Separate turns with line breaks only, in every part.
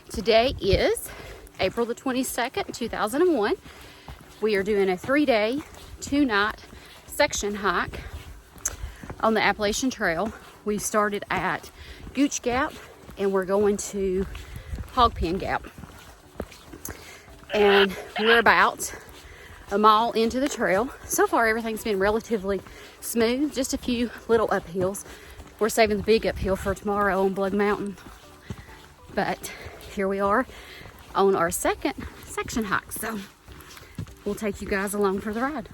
Today is April the 22nd, 2001. We are doing a 3-day, 2-night section hike on the Appalachian Trail. We started at Gooch Gap and we're going to Hog Pen Gap. And we're about a mile into the trail. So far everything's been relatively smooth, just a few little uphills. We're saving the big uphill for tomorrow on Blood Mountain. But here we are on our second section hike. So we'll take you guys along for the ride.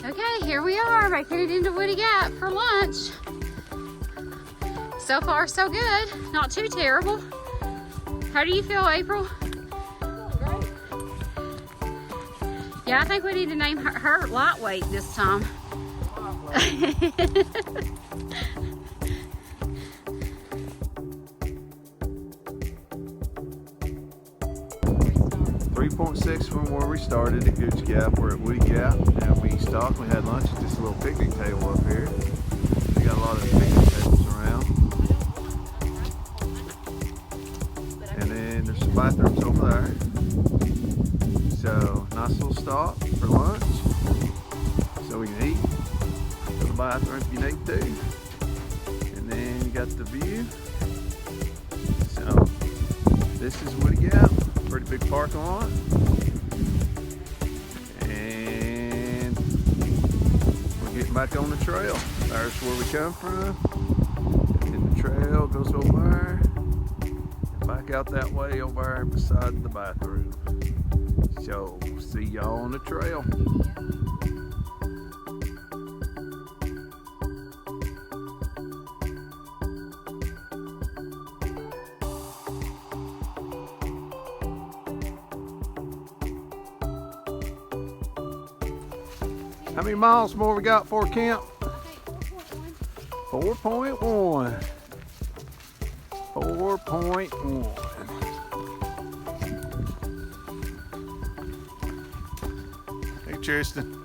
Okay, here we are, making it into Woody Gap for lunch. So far, so good. Not too terrible. How do you feel, April?
Great.
Yeah, I think we need to name her lightweight this time.
3.6 from where we started at Gooch Gap. We're at Woody Gap and we stopped. We had lunch at this little picnic table up here. We got a lot of picnic tables around. And then there's some bathrooms over there. So nice little stop for lunch. So we can eat. Go to the bathroom if you need to. And then you got the view. So this is Woody Gap. Pretty big parking lot, and we're getting back on the trail. There's where we come from, and the trail goes over there, and back out that way over there beside the bathroom. So see y'all on the trail. How many miles more we got for camp? 4.1. 4.1. Hey, Tristan.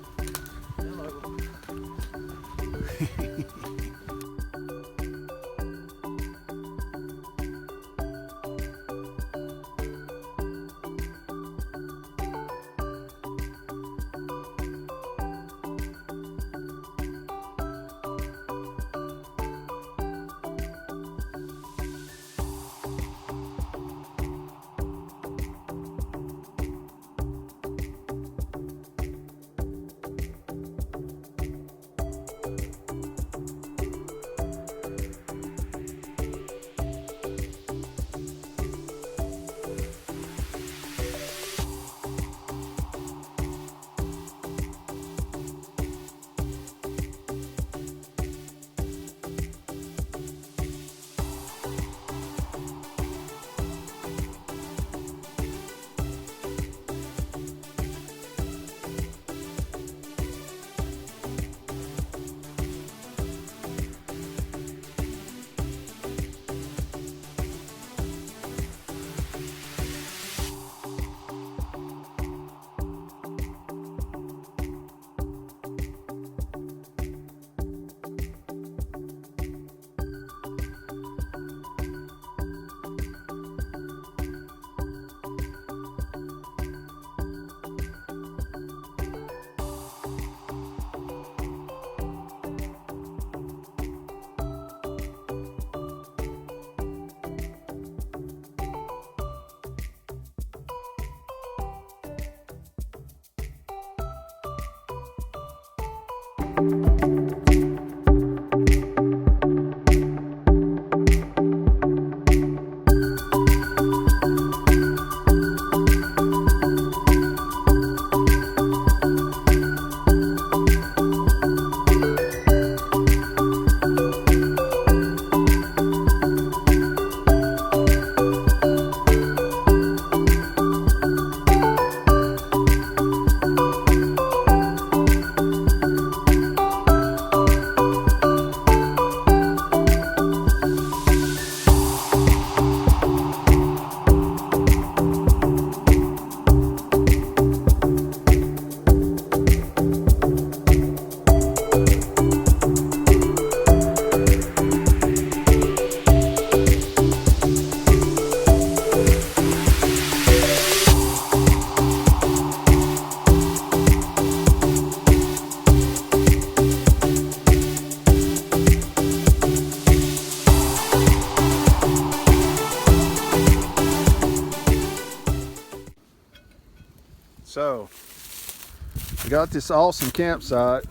We got this awesome campsite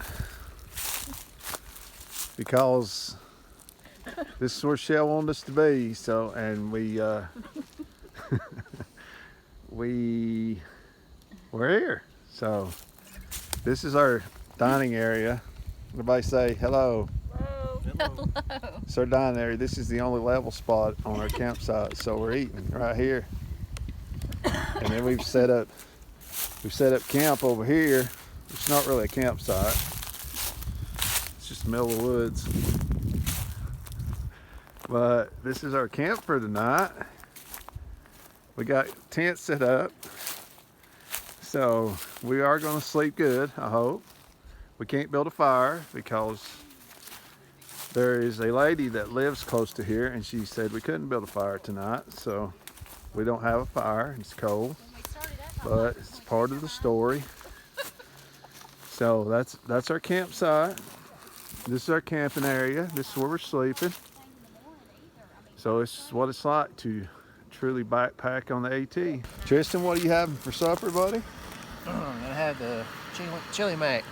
because this is where Shell wanted us to be. So, and we're here. So this is our dining area. Everybody say hello.
Hello.
It's our dining area. This is the only level spot on our campsite. So we're eating right here. And then we've set up camp over here. It's not really a campsite. It's just the middle of the woods. But this is our camp for tonight. We got tents set up. So we are going to sleep good, I hope. We can't build a fire because there is a lady that lives close to here and she said we couldn't build a fire tonight. So we don't have a fire. It's cold. But it's part of the story. So that's our campsite. This is our camping area. This is where we're sleeping. So it's what it's like to truly backpack on the AT. Tristan, what are you having for supper, buddy?
I had the chili mac.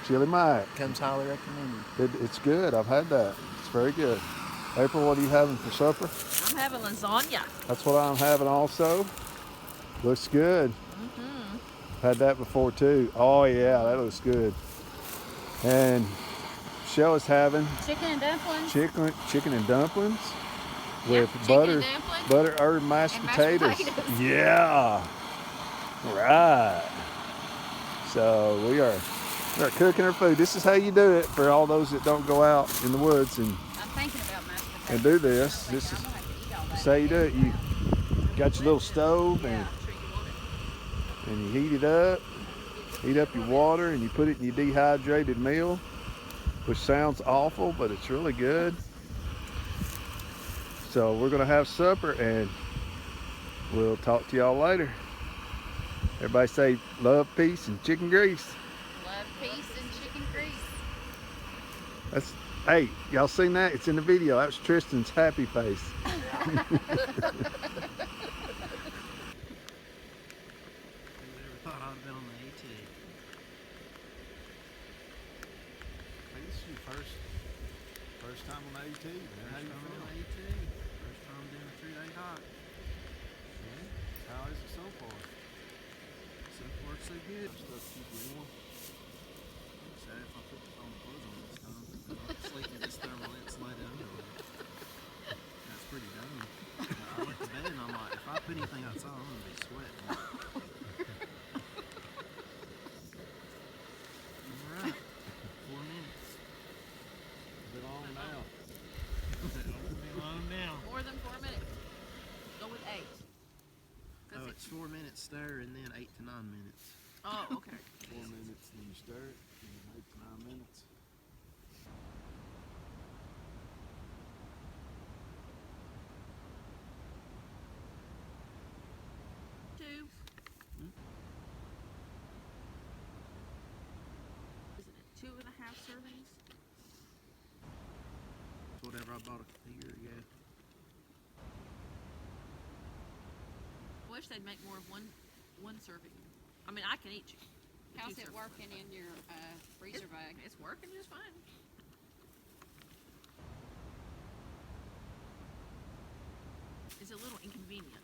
Chili mac.
Comes highly recommended.
It's good. I've had that. It's very good. April, what are you having for supper?
I'm having lasagna.
That's what I'm having also. Looks good. Had that before too. Oh yeah, that looks good. And Shell is having
Chicken and dumplings.
chicken and dumplings with
chicken
butter,
and dumplings
butter herb mashed
and mashed
potatoes.
potatoes.
Yeah. Right. So we're cooking our food. This is how you do it for all those that don't go out in the woods and
I'm thinking about mashed potatoes.
and do this. This is how you do it. You got your little stove and you heat it up, heat up your water, and you put it in your dehydrated meal, which sounds awful, but it's really good. So we're gonna have supper and we'll talk to y'all later. Everybody say love, peace, and chicken grease.
Love, peace, and chicken grease.
Hey, y'all seen that? It's in the video. That was Tristan's happy face.
Thought I'd been on the AT.
This is your first time on the AT, man. How do you feel?
On the AT. First time doing a 3-day hike.
How is it so far?
So far, so good.
Stuff to keep you warm.
Sad if I put on the clothes on this time. I'll sleep in this thermal insulated underwear. That's pretty dumb. I went to bed and I'm like, if I put anything outside, I'm gonna be sweating. Alright, 4 minutes.
Been on now.
Long now.
More than 4 minutes. Go with 8.
Oh, it's 4 minutes stir and then 8 to 9 minutes.
Oh, okay.
4 minutes, then you stir it, and then 8 to 9 minutes.
Two. Isn't it 2.5 servings?
Whatever I bought a year ago.
I wish they'd make more of one serving. I mean, I can eat you.
How's
Two
it
servings.
working in your freezer bag?
It's working just fine. It's a little inconvenient.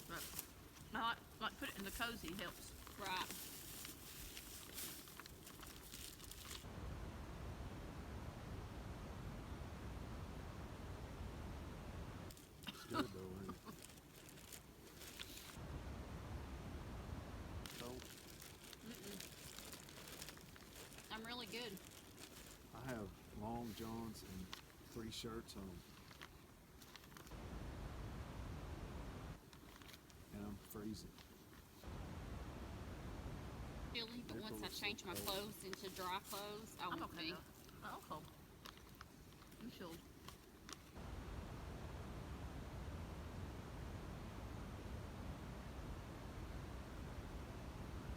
But I like put it in the cozy helps.
Right.
It's good though, ain't it? Cold.
I'm really good.
I have long johns and 3 shirts on. And I'm freezing.
Chilly, but once I change my clothes into dry clothes, I
I'm
won't
okay
be.
though. Oh, cold. I'm chilled.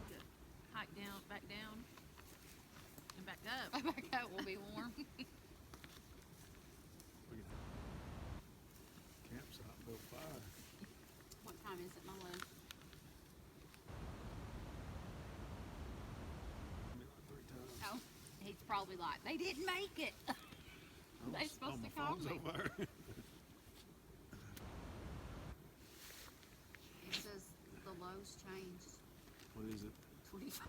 Good. Hike down, and back up.
My coat will be warm.
Campsite built fire.
What time is it, my love? probably like, they didn't make it. They supposed to call me. It says the low's changed.
What is it?
25.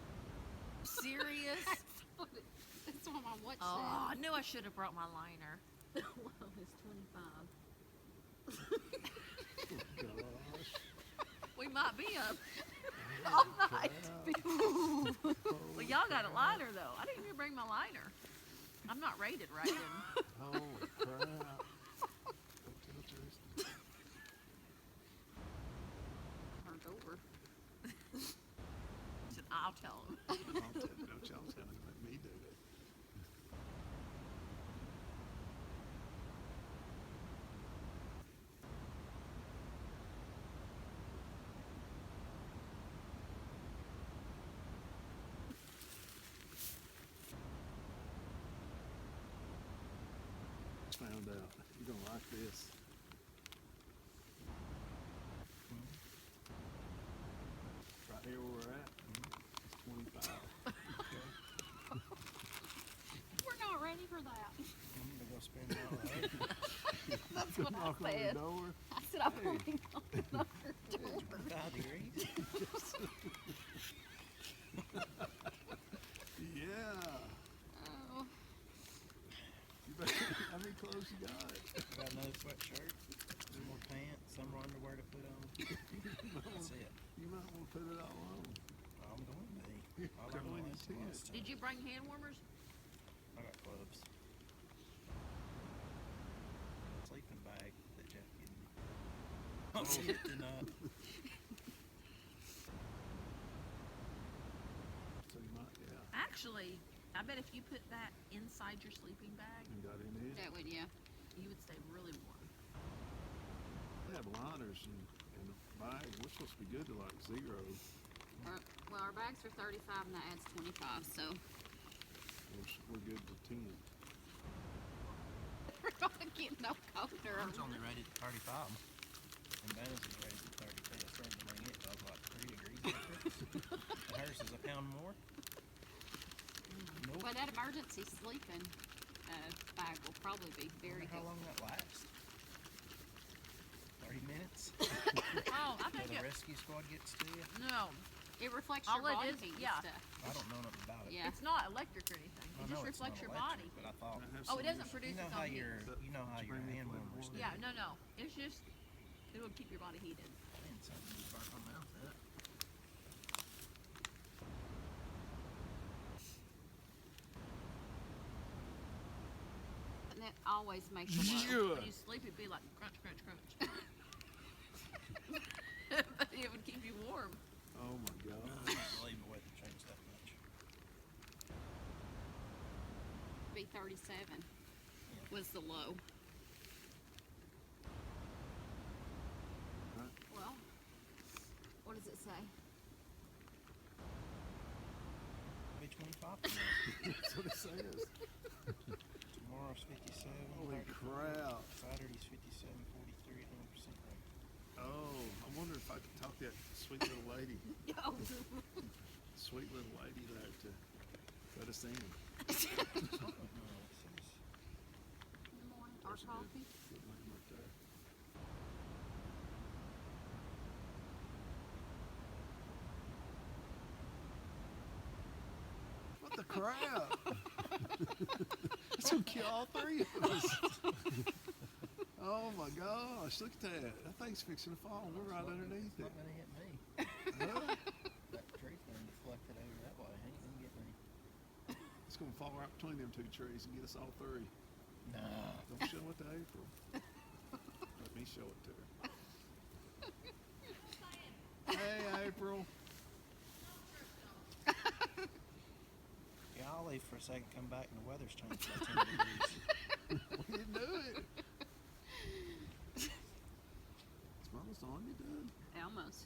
Serious?
That's what my watch
Oh, I knew I should have brought my liner.
said. The low is 25.
Gosh.
We might be up all night. Well, y'all got a liner though. I didn't even bring my liner. I'm not rated right.
Holy crap. Don't tell Tristan.
Her door.
Said, I'll tell him.
Don't y'all tell him. Let me do it. Found out. You're gonna like this. Right here where we're at, it's 25.
We're not ready for that.
I'm gonna go spend all right.
That's what I
Knock on the
said.
door.
I said I'm going on another door.
5 degrees.
Yeah.
Oh.
You better, how many clothes you got?
I got another sweatshirt, some more pants, some more underwear to put on. That's it.
You might want to put it all on.
I'm going to be. All
Go
I'm
in
going
your
is
tent.
lost.
Did you bring hand warmers?
I got gloves. Sleeping bag that Jeff gave me. I'll see it tonight.
So you might, yeah.
Actually, I bet if you put that inside your sleeping bag,
And got in here.
That would, yeah.
you would stay really warm.
We have liners and the bag. We're supposed to be good to like 0.
Well, our bags are 35 and that adds 25, so
We're good to 10.
we're not getting no colder.
Mine's only rated 35. And Ben's is rated 32. I started to bring it, so I was like 3 degrees difference. And hers is a pound more. Nope.
But that emergency sleeping bag will probably be very
How
good.
long that lasts? 30 minutes?
Oh, I
Till
think
the
it.
rescue squad gets to you?
No,
It reflects
All
your
it
body
is-
heat and
yeah.
stuff.
I don't know nothing about it.
Yeah.
it's not electric or anything.
I
It
know
just
it's
reflects
not
your
electric,
body.
But I thought,
Oh, it doesn't produce
you know
its
how
own heat.
your, you know how your
Bring me a
hand
flame
warmers
water.
do.
Yeah, no. It's just, it will keep your body heated.
Man, something you burnt my mouth up.
And that always makes you low.
When you sleep, it'd be like crunch, crunch, crunch. But it would keep you warm.
Oh my
I
God.
can't believe the weather changed that much.
Be 37
Yeah.
was the low.
Right.
Well, what does it say?
Be 25 tomorrow.
That's what it says.
Tomorrow's 57.
Holy
34.
crap.
Saturday's 57, 43, 100% rate.
Oh, I wonder if I could talk that sweet little lady, sweet little lady there to let us in.
No, it says
Our
That's a
coffee?
good name right there. What the crap? It's gonna kill all 3 of us. Oh my gosh, look at that. That thing's fixing to fall. We're right underneath
it's
it.
not going to hit me.
Huh?
That tree's going to deflect it over that way. Ain't going to get me.
It's gonna fall right between them 2 trees and get us all 3.
Nah.
Don't show it to April. Let me show it to her. Hey, April.
Yeah, I'll leave for a second, come back, and the weather's changed by 10 degrees.
We didn't do it. Is Mama's on you, Dad?
Almost.